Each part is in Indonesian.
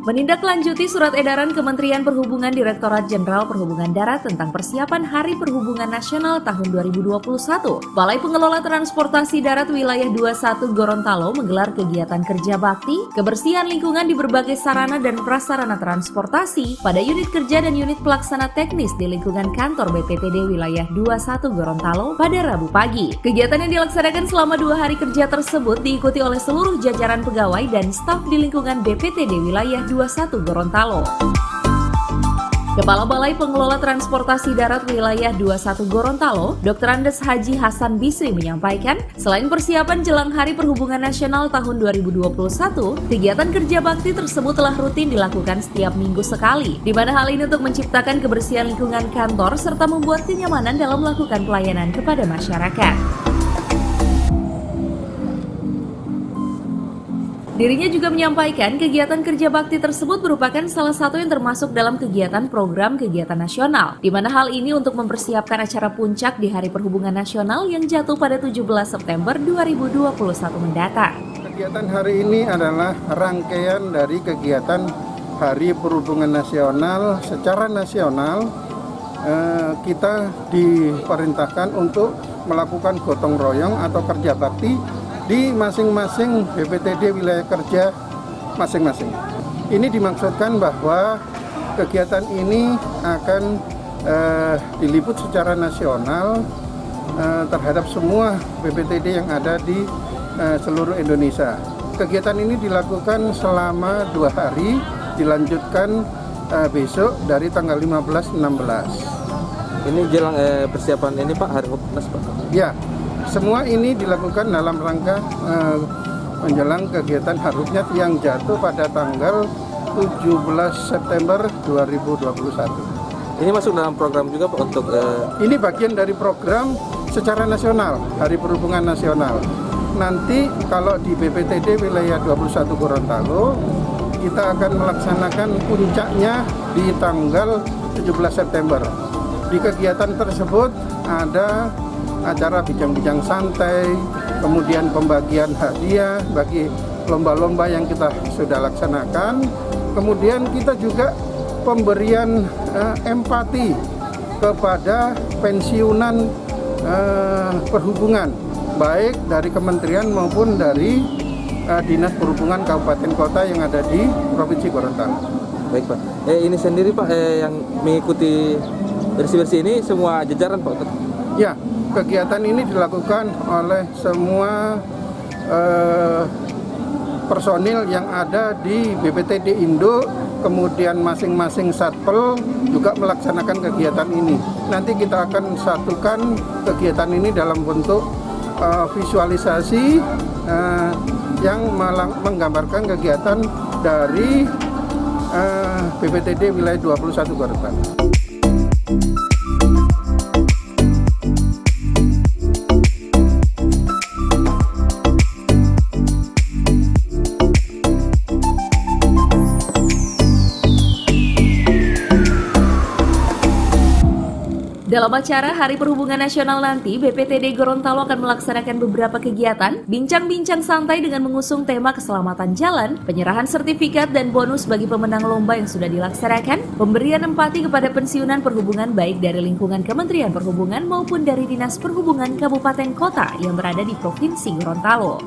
Menindaklanjuti surat edaran Kementerian Perhubungan Direktorat Jenderal Perhubungan Darat tentang persiapan Hari Perhubungan Nasional tahun 2021, Balai Pengelola Transportasi Darat Wilayah 21 Gorontalo menggelar kegiatan kerja bakti, kebersihan lingkungan di berbagai sarana dan prasarana transportasi pada unit kerja dan unit pelaksana teknis di lingkungan kantor BPTD Wilayah 21 Gorontalo pada Rabu pagi. Kegiatan yang dilaksanakan selama 2 hari kerja tersebut diikuti oleh seluruh jajaran pegawai dan staf di lingkungan BPTD Wilayah 21 Gorontalo. Kepala Balai Pengelola Transportasi Darat Wilayah 21 Gorontalo, Dr. Andes Haji Hasan Bisri menyampaikan, selain persiapan jelang Hari Perhubungan Nasional tahun 2021, kegiatan kerja bakti tersebut telah rutin dilakukan setiap minggu sekali, di mana hal ini untuk menciptakan kebersihan lingkungan kantor serta membuat kenyamanan dalam melakukan pelayanan kepada masyarakat. Dirinya juga menyampaikan kegiatan kerja bakti tersebut merupakan salah satu yang termasuk dalam kegiatan program kegiatan nasional, di mana hal ini untuk mempersiapkan acara puncak di Hari Perhubungan Nasional yang jatuh pada 17 September 2021 mendatang. Kegiatan hari ini adalah rangkaian dari kegiatan Hari Perhubungan Nasional. Secara nasional, kita diperintahkan untuk melakukan gotong royong atau kerja bakti di masing-masing BPTD wilayah kerja masing-masing. Ini dimaksudkan bahwa kegiatan ini akan diliput secara nasional terhadap semua BPTD yang ada di seluruh Indonesia. Kegiatan ini dilakukan selama 2 hari, dilanjutkan besok dari tanggal 15-16. Ini jelang persiapan ini Pak, Hari Perhubungan Pak? Ya. Semua ini dilakukan dalam rangka menjelang kegiatan harusnya yang jatuh pada tanggal 17 September 2021. Ini masuk dalam program juga Pak untuk... Ini bagian dari program secara nasional, Hari Perhubungan Nasional. Nanti kalau di BPTD Wilayah 21 Gorontalo, kita akan melaksanakan puncaknya di tanggal 17 September. Di kegiatan tersebut ada acara bincang-bincang santai, kemudian pembagian hadiah bagi lomba-lomba yang kita sudah laksanakan, kemudian kita juga pemberian empati kepada pensiunan perhubungan, baik dari kementerian maupun dari Dinas Perhubungan Kabupaten Kota yang ada di Provinsi Gorontalo. Baik Pak, ini sendiri Pak yang mengikuti bersih-bersih ini semua jajaran Pak? Ya, kegiatan ini dilakukan oleh semua personil yang ada di BPTD Indo, kemudian masing-masing satpel juga melaksanakan kegiatan ini. Nanti kita akan satukan kegiatan ini dalam bentuk visualisasi yang menggambarkan kegiatan dari BPTD Wilayah 21 Gorontalo. Dalam acara Hari Perhubungan Nasional nanti, BPTD Gorontalo akan melaksanakan beberapa kegiatan, bincang-bincang santai dengan mengusung tema keselamatan jalan, penyerahan sertifikat dan bonus bagi pemenang lomba yang sudah dilaksanakan, pemberian empati kepada pensiunan perhubungan baik dari lingkungan Kementerian Perhubungan maupun dari Dinas Perhubungan Kabupaten Kota yang berada di Provinsi Gorontalo.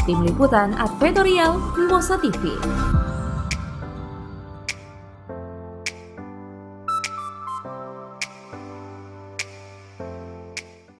Tim Liputan Advertorial Mimosa TV.